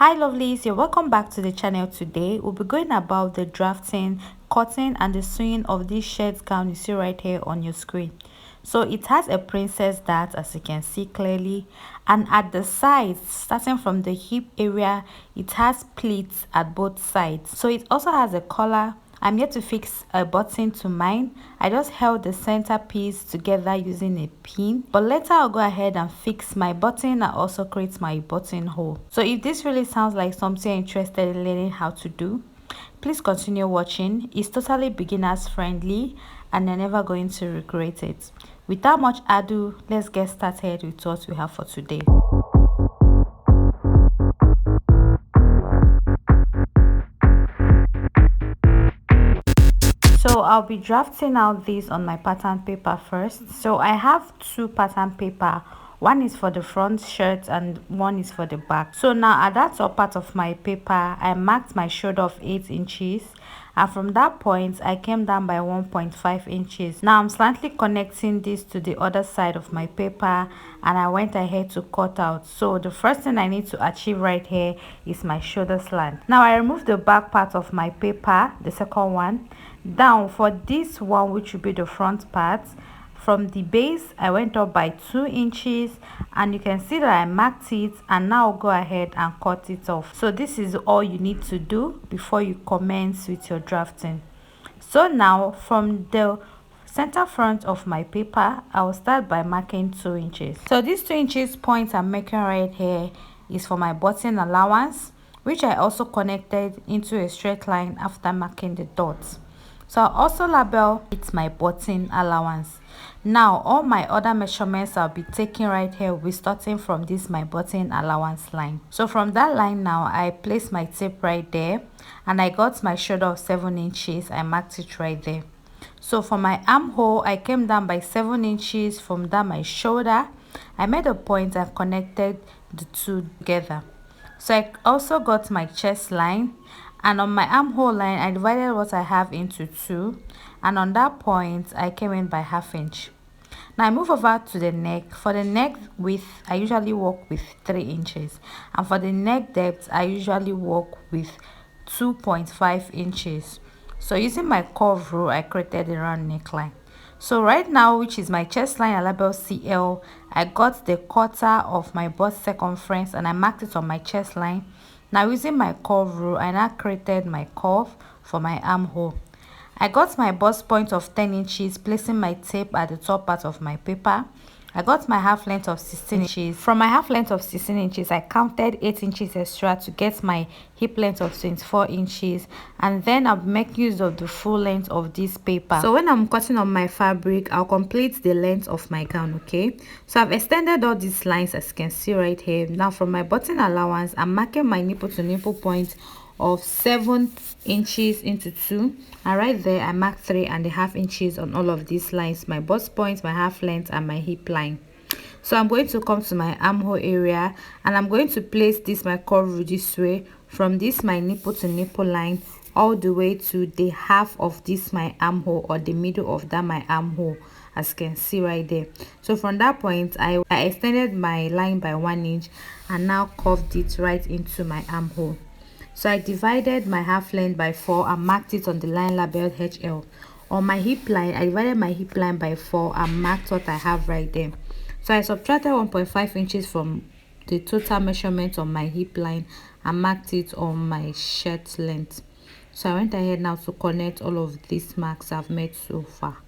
Hi lovelies, you're welcome back to the channel. Today we'll be going about the drafting, cutting and the sewing of this shirt gown you see right here on your screen. So it has a princess dart, as you can see clearly, and at the sides, starting from the hip area, it has pleats at both sides. So it also has a collar. I'm yet to fix a button to mine. I just held the center piece together using a pin, but later I'll go ahead and fix my button and also create my buttonhole. So if this really sounds like something you're interested in learning how to do, please continue watching. It's totally beginners friendly and you're never going to regret it. Without much ado, let's get started with what we have for today. So I'll be drafting out this on my pattern paper first. So I have two pattern paper. One is for the front shirt and one is for the back. So now at that top part of my paper, I marked my shoulder of 8 inches. And from that point, I came down by 1.5 inches. Now I'm slightly connecting this to the other side of my paper and I went ahead to cut out. So the first thing I need to achieve right here is my shoulder slant. Now I removed the back part of my paper, the second one. Down for this one, which will be the front part, from the base I went up by 2 inches and you can see that I marked it, and now go ahead and cut it off. So this is all you need to do before you commence with your drafting. So now from the center front of my paper, I will start by marking 2 inches. So this 2 inches point I'm making right here is for my button allowance, which I also connected into a straight line after marking the dots. So I'll also label it my button allowance. Now all my other measurements I'll be taking right here will be starting from this my button allowance line. So from that line now, I place my tape right there and I got my shoulder of 7 inches. I marked it right there. So for my armhole, I came down by 7 inches from that my shoulder. I made a point and connected the two together. So I also got my chest line, and on my armhole line I divided what I have into two, and on that point I came in by ½ inch. Now I move over to the neck. For the neck width, I usually work with 3 inches, and for the neck depth I usually work with 2.5 inches. So using my curve rule, I created a round neckline. So right now, which is my chest line, I label CL. I got the quarter of my bust circumference and I marked it on my chest line. Now using my curve rule, I now created my curve for my armhole. I got my bust point of 10 inches, placing my tape at the top part of my paper. I got my half length of 16 inches. From my half length of 16 inches, I counted 8 inches extra to get my hip length of 24 inches. And then I'll make use of the full length of this paper. So when I'm cutting on my fabric, I'll complete the length of my gown, okay? So I've extended all these lines, as you can see right here. Now from my button allowance, I'm marking my nipple to nipple point of 7 inches into 2, and right there I marked 3.5 inches on all of these lines, my bust point, my half length and my hip line. So I'm going to come to my armhole area and I'm going to place this my curve this way, from this my nipple to nipple line all the way to the half of this my armhole, or the middle of that my armhole, as you can see right there. So from that point I extended my line by 1 inch and now curved it right into my armhole. So I divided my half length by 4 and marked it on the line labeled HL. On my hip line, I divided my hip line by 4 and marked what I have right there. So I subtracted 1.5 inches from the total measurement on my hip line and marked it on my shirt length. So I went ahead now to connect all of these marks I've made so far.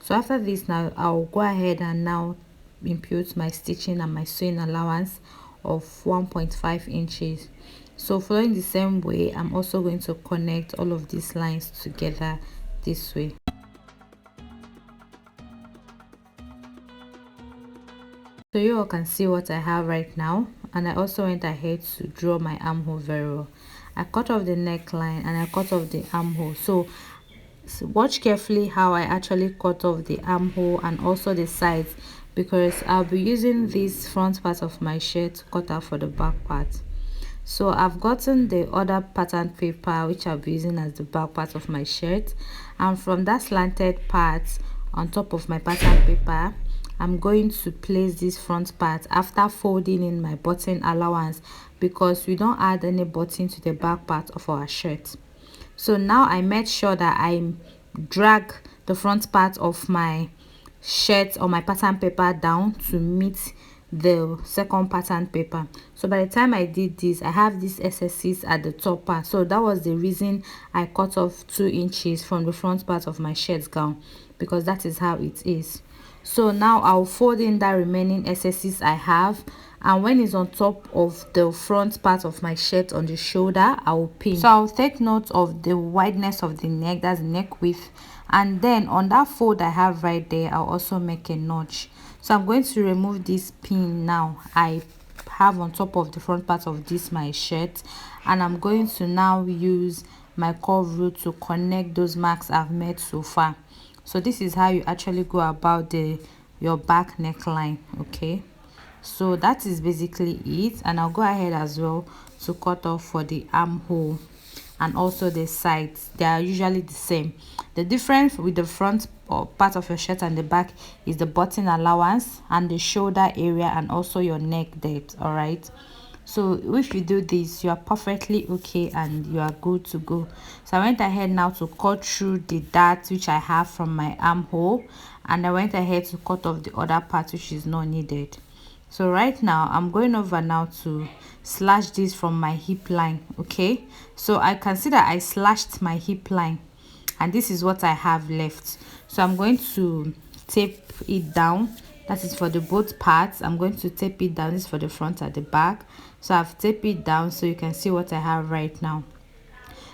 So after this, now I'll go ahead and now impute my stitching and my sewing allowance of 1.5 inches. So following the same way, I'm also going to connect all of these lines together this way. So you all can see what I have right now, and I also went ahead to draw my armhole very well. I cut off the neckline and I cut off the armhole. So watch carefully how I actually cut off the armhole and also the sides, because I'll be using this front part of my shirt to cut out for the back part. So I've gotten the other pattern paper, which I'll be using as the back part of my shirt, and from that slanted part on top of my pattern paper, I'm going to place this front part after folding in my button allowance, because we don't add any button to the back part of our shirt. So now I made sure that I drag the front part of my shirt or my pattern paper down to meet the second pattern paper. So by the time I did this, I have these excesses at the top part, so that was the reason I cut off 2 inches from the front part of my shirt gown, because that is how it is. So now I'll fold in that remaining excesses I have, and when it's on top of the front part of my shirt on the shoulder, I will pin. So I'll take note of the wideness of the neck, that's the neck width, and then on that fold I have right there, I'll also make a notch. So I'm going to remove this pin now I have on top of the front part of this my shirt, and I'm going to now use my curve rule to connect those marks I've made so far. So this is how you actually go about your back neckline. Okay, so that is basically it, and I'll go ahead as well to cut off for the armhole and also the sides. They are usually the same. The difference with the front part of your shirt and the back is the button allowance and the shoulder area and also your neck depth. All right, so if you do this, you are perfectly okay and you are good to go. So I went ahead now to cut through the darts which I have from my armhole, and I went ahead to cut off the other part which is not needed. So right now I'm going over now to slash this from my hip line. Okay, so I can see that I slashed my hip line, and this is what I have left. So I'm going to tape it down. That is for the both parts. I'm going to tape it down. This is for the front and the back. So I've taped it down so you can see what I have right now.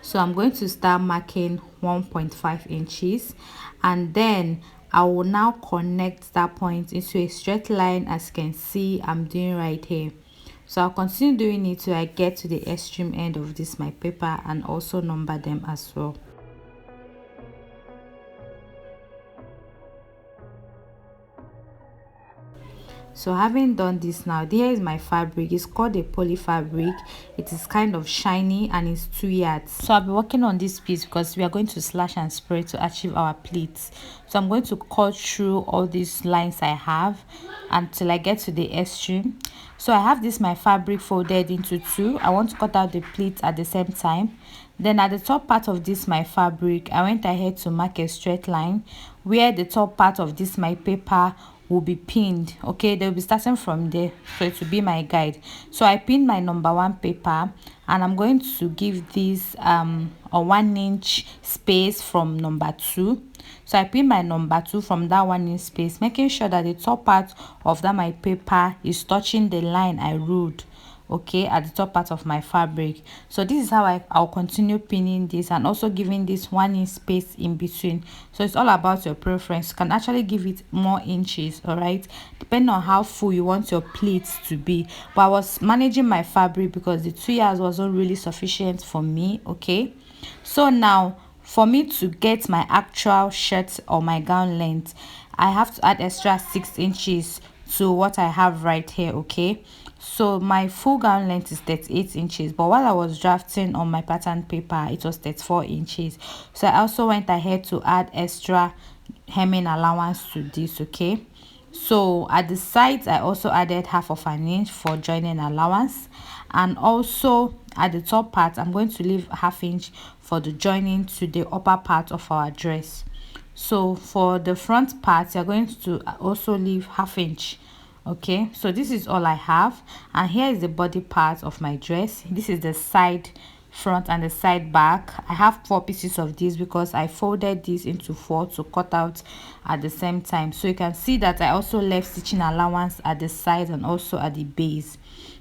So I'm going to start marking 1.5 inches, and then I will now connect that point into a straight line, as you can see I'm doing right here. So I'll continue doing it till I get to the extreme end of this my paper and also number them as well. So having done this now, there is my fabric. It's called a poly fabric. It is kind of shiny and it's 2 yards. So I'll be working on this piece because we are going to slash and spray to achieve our pleats. So I'm going to cut through all these lines I have until I get to the extreme. So I have this my fabric folded into 2. I want to cut out the pleats at the same time. Then at the top part of this my fabric, I went ahead to mark a straight line where the top part of this my paper will be pinned. Okay, they'll be starting from there, so it will be my guide. So I pinned my number 1 paper, and I'm going to give this a 1 inch space from number 2. So I pin my number 2 from that 1 inch space, making sure that the top part of that my paper is touching the line I ruled, okay, at the top part of my fabric. So this is how I'll continue pinning this, and also giving this 1 inch space in between. So it's all about your preference. You can actually give it more inches, all right, depending on how full you want your pleats to be. But I was managing my fabric because the 2 yards wasn't really sufficient for me. Okay, so now for me to get my actual shirt or my gown length, I have to add extra 6 inches to what I have right here. Okay, so my full gown length is 38 inches, but while I was drafting on my pattern paper, it was 34 inches. So I also went ahead to add extra hemming allowance to this. Okay, so at the sides I also added half of an inch for joining allowance, and also at the top part I'm going to leave ½ inch for the joining to the upper part of our dress. So for the front part you're going to also leave ½ inch. Okay, so this is all I have, and here is the body part of my dress. This is the side front and the side back. I have 4 pieces of this because I folded this into 4 to cut out at the same time. So you can see that I also left stitching allowance at the side and also at the base.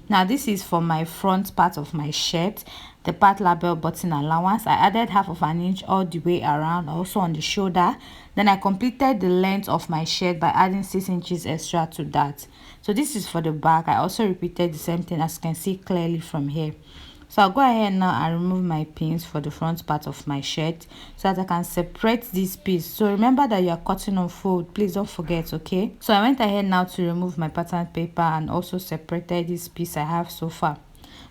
Now this is for my front part of my shirt, the part label button allowance. I added ½ an inch all the way around, also on the shoulder. Then I completed the length of my shirt by adding 6 inches extra to that. So this is for the back. I also repeated the same thing, as you can see clearly from here. So I'll go ahead now and remove my pins for the front part of my shirt so that I can separate this piece. So remember that you are cutting on fold, please don't forget. Okay, so I went ahead now to remove my pattern paper and also separated this piece I have so far.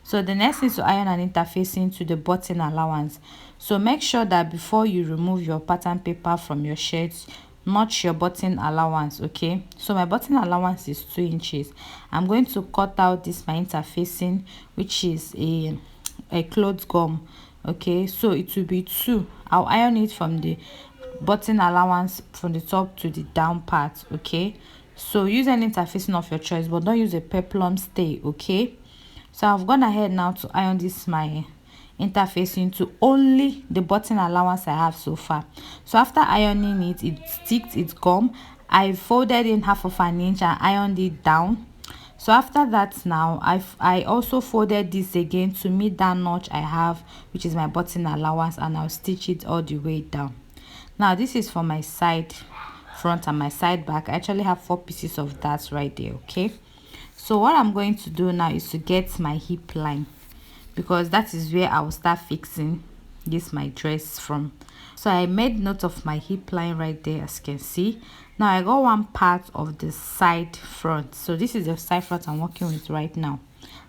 So the next is to iron and interfacing to the button allowance. So make sure that before you remove your pattern paper from your shirt, notch your button allowance. Okay, so my button allowance is 2 inches. I'm going to cut out this my interfacing, which is a cloth gum. Okay, so it will be 2. I'll iron it from the button allowance from the top to the down part. Okay, so use an interfacing of your choice, but don't use a peplum stay. Okay, so I've gone ahead now to iron this my interfacing to only the button allowance I have so far. So after ironing it, it sticked its gum. I folded in half of an inch and ironed it down. So after that, now I also folded this again to meet that notch I have, which is my button allowance, and I'll stitch it all the way down. Now this is for my side front and my side back. I actually have 4 pieces of that right there. Okay, so what I'm going to do now is to get my hip line, because that is where I will start fixing this my dress from. So I made note of my hip line right there, as you can see. Now I got one part of the side front. So this is the side front I'm working with right now.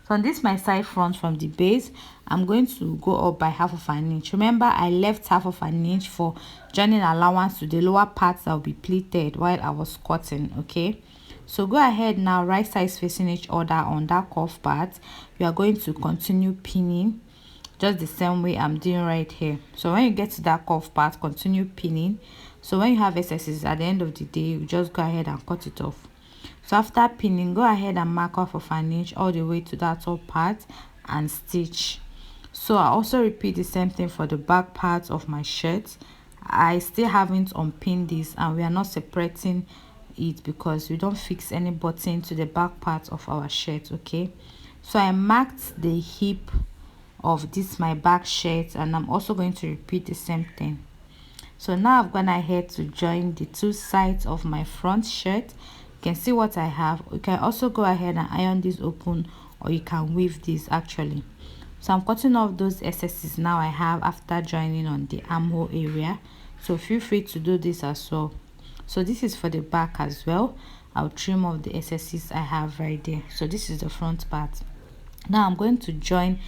So on this my side front, from the base, I'm going to go up by half of an inch. Remember, I left half of an inch for joining allowance to the lower parts that will be pleated while I was cutting. Okay, so go ahead now, right sides facing each other on that cuff part. You are going to continue pinning just the same way I'm doing right here. So when you get to that cuff part, continue pinning. So when you have excesses at the end of the day, you just go ahead and cut it off. So after pinning, go ahead and mark off of an inch all the way to that top part and stitch. So I also repeat the same thing for the back part of my shirt. I still haven't unpinned this, and we are not separating it because we don't fix any button to the back part of our shirt. Okay, so I marked the hip of this my back shirt, and I'm also going to repeat the same thing. So now I've gone ahead to join the 2 sides of my front shirt. You can see what I have. You can also go ahead and iron this open, or you can weave this actually. So I'm cutting off those excesses now I have after joining on the armhole area. So feel free to do this as well. So this is for the back as well. I'll trim off the excesses I have right there. So this is the front part. Now I'm going to join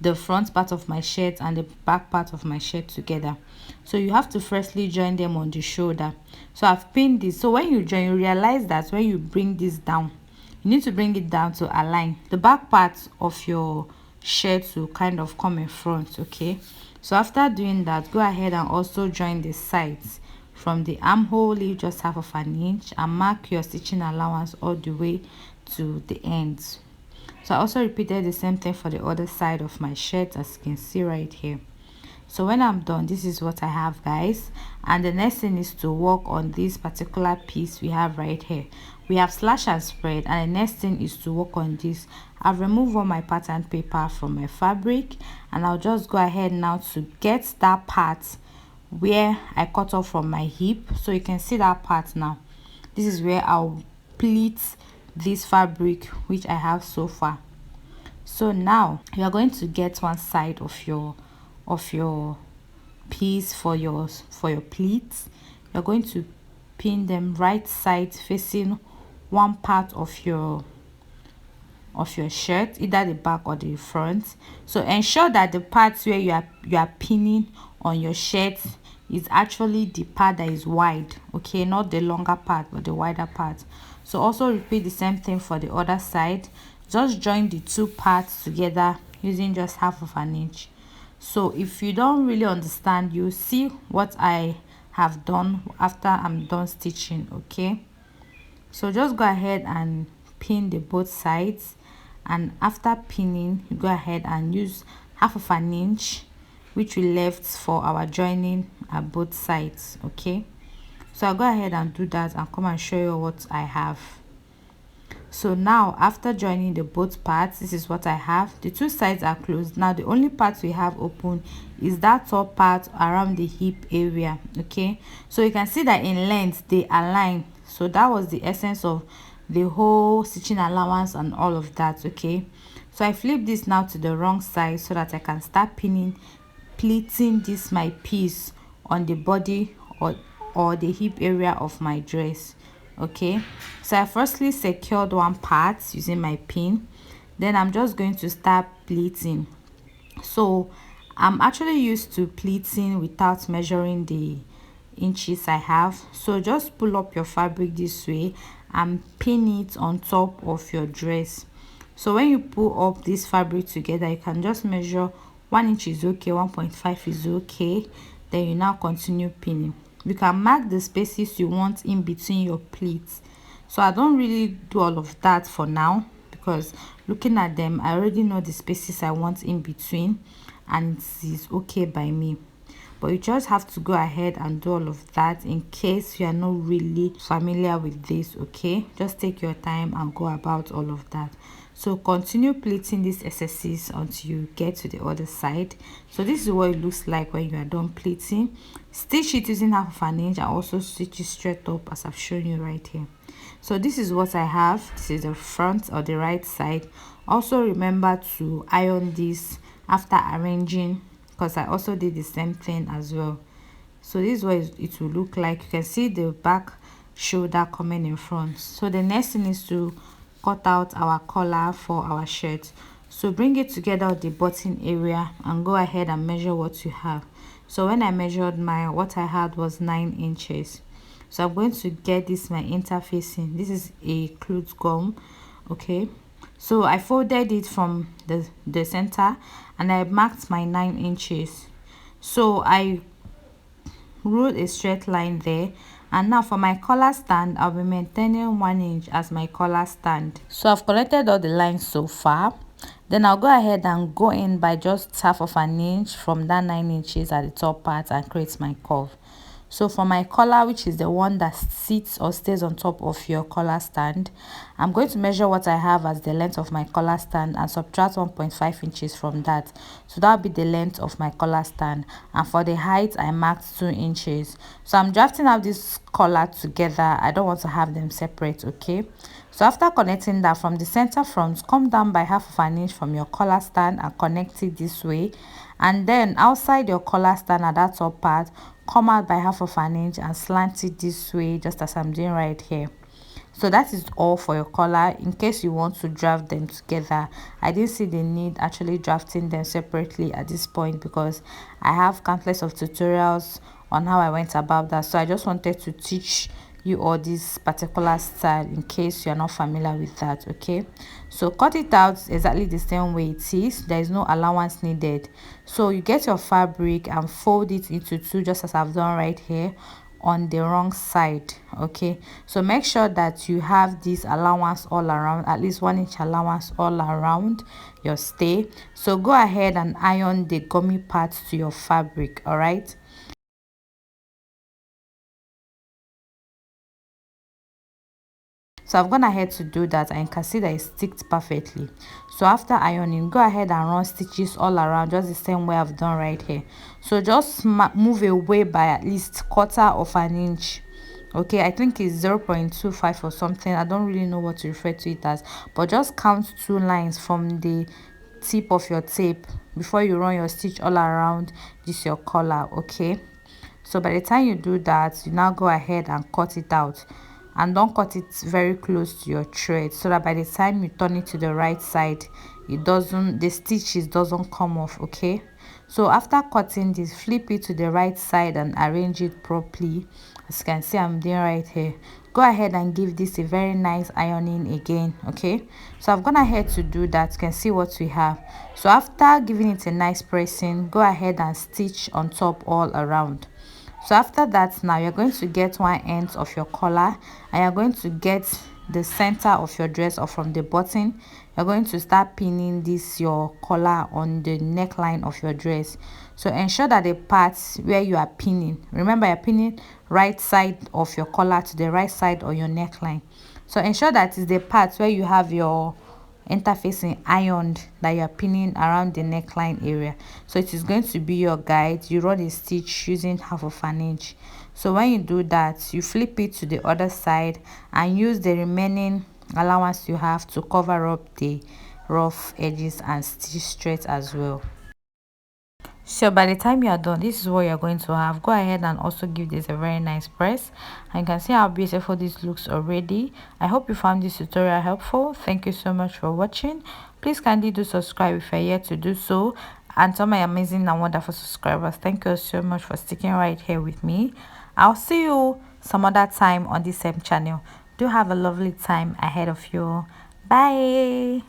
the front part of my shirt and the back part of my shirt together. So you have to firstly join them on the shoulder. So I've pinned this. So when you join, you realize that when you bring this down, you need to bring it down to align the back part of your shirt to kind of come in front. Okay, so after doing that, go ahead and also join the sides. From the armhole, leave just half of an inch and mark your stitching allowance all the way to the ends. So I also repeated the same thing for the other side of my shirt, as you can see right here. So when I'm done, this is what I have, guys. And the next thing is to work on this particular piece we have right here. We have slash and spread, and the next thing is to work on this. I've removed all my pattern paper from my fabric, and I'll just go ahead now to get that part where I cut off from my hip. So you can see that part now. This is where I'll pleat this fabric which I have so far. So now you are going to get one side of your piece for your pleats. You're going to pin them right side facing one part of your shirt, either the back or the front. So ensure that the parts where you are pinning on your shirt is actually the part that is wide. Okay, not the longer part but the wider part. So also repeat the same thing for the other side. Just join the 2 parts together using just half of an inch. So if you don't really understand, you see what I have done after I'm done stitching. Okay, so just go ahead and pin the both sides, and after pinning, you go ahead and use half of an inch which we left for our joining at both sides. Okay, so I'll go ahead and do that and come and show you what I have. So now after joining the both parts, this is what I have. The 2 sides are closed. Now the only part we have open is that top part around the hip area. Okay, so you can see that in length they align. So that was the essence of the whole stitching allowance and all of that. Okay, so I flip this now to the wrong side so that I can start pleating this my piece on the body or the hip area of my dress. Okay, so I firstly secured one part using my pin, then I'm just going to start pleating. So I'm actually used to pleating without measuring inches I have. So just pull up your fabric this way and pin it on top of your dress. So when you pull up this fabric together, you can just measure 1 inch is okay, 1.5 is okay. Then you now continue pinning. You can mark the spaces you want in between your pleats. So I don't really do all of that for now, because looking at them, I already know the spaces I want in between, and it is okay by me. But you just have to go ahead and do all of that in case you are not really familiar with this. Okay, just take your time and go about all of that. So continue pleating these excesses until you get to the other side. So this is what it looks like when you are done pleating. Stitch it using half of an inch and also stitch it straight up as I've shown you right here. So this is what I have. This is the front or the right side. Also remember to iron this after arranging, because I also did the same thing as well. So this is what it will look like. You can see the back shoulder coming in front. So the next thing is to cut out our collar for our shirt. So bring it together at the button area and go ahead and measure what you have. So when I measured what I had was 9 inches. So I'm going to get this my interfacing. This is a cloth gum. Okay, so I folded it from the center and I marked my 9 inches. So I wrote a straight line there, and now for my collar stand, I'll be maintaining 1 inch as my collar stand. So I've collected all the lines so far. Then I'll go ahead and go in by just half of an inch from that 9 inches at the top part and create my curve. So for my collar, which is the one that sits or stays on top of your collar stand, I'm going to measure what I have as the length of my collar stand and subtract 1.5 inches from that. So that'll be the length of my collar stand. And for the height, I marked 2 inches. So I'm drafting out this collar together. I don't want to have them separate, okay? So after connecting that, from the center front, come down by half of an inch from your collar stand and connect it this way. And then outside your collar stand at that top part, come out by half of an inch and slant it this way, just as I'm doing right here. So that is all for your collar. In case you want to draft them together, I didn't see the need actually drafting them separately at this point, because I have countless of tutorials on how I went about that. So I just wanted to teach you all this particular style in case you're not familiar with that. Okay, so cut it out exactly the same way it is. There is no allowance needed. So you get your fabric and fold it into two, just as I've done right here on the wrong side. Okay, so make sure that you have this allowance all around, at least 1 inch allowance all around your stay. So go ahead and iron the gummy parts to your fabric. All right, so I've gone ahead to do that, and you can see that it sticked perfectly. So after ironing, go ahead and run stitches all around, just the same way I've done right here. So just move away by at least 1/4 of an inch. Okay, I think it's 0.25 or something. I don't really know what to refer to it as, but just count 2 lines from the tip of your tape before you run your stitch all around this your collar. Okay, so by the time you do that, you now go ahead and cut it out, and don't cut it very close to your thread, so that by the time you turn it to the right side, the stitches doesn't come off. Okay, so after cutting this, flip it to the right side and arrange it properly, as you can see I'm doing right here. Go ahead and give this a very nice ironing again. Okay, so I've gone ahead to do that. You can see what we have. So after giving it a nice pressing, go ahead and stitch on top all around. So after that, now you're going to get one end of your collar, and you're going to get the center of your dress, or from the button you're going to start pinning this your collar on the neckline of your dress. So ensure that the parts where you are pinning, remember you're pinning right side of your collar to the right side of your neckline. So ensure that is the parts where you have your interfacing ironed, that you are pinning around the neckline area. So it is going to be your guide. You run a stitch using half of an inch. So when you do that, you flip it to the other side and use the remaining allowance you have to cover up the rough edges and stitch straight as well. So by the time you are done, this is what you're going to have. Go ahead and also give this a very nice press, and you can see how beautiful this looks already. I hope you found this tutorial helpful. Thank you so much for watching. Please kindly do subscribe if you're yet to do so, and to my amazing and wonderful subscribers, thank you so much for sticking right here with me. I'll see you some other time on this same channel. Do have a lovely time ahead of you. Bye.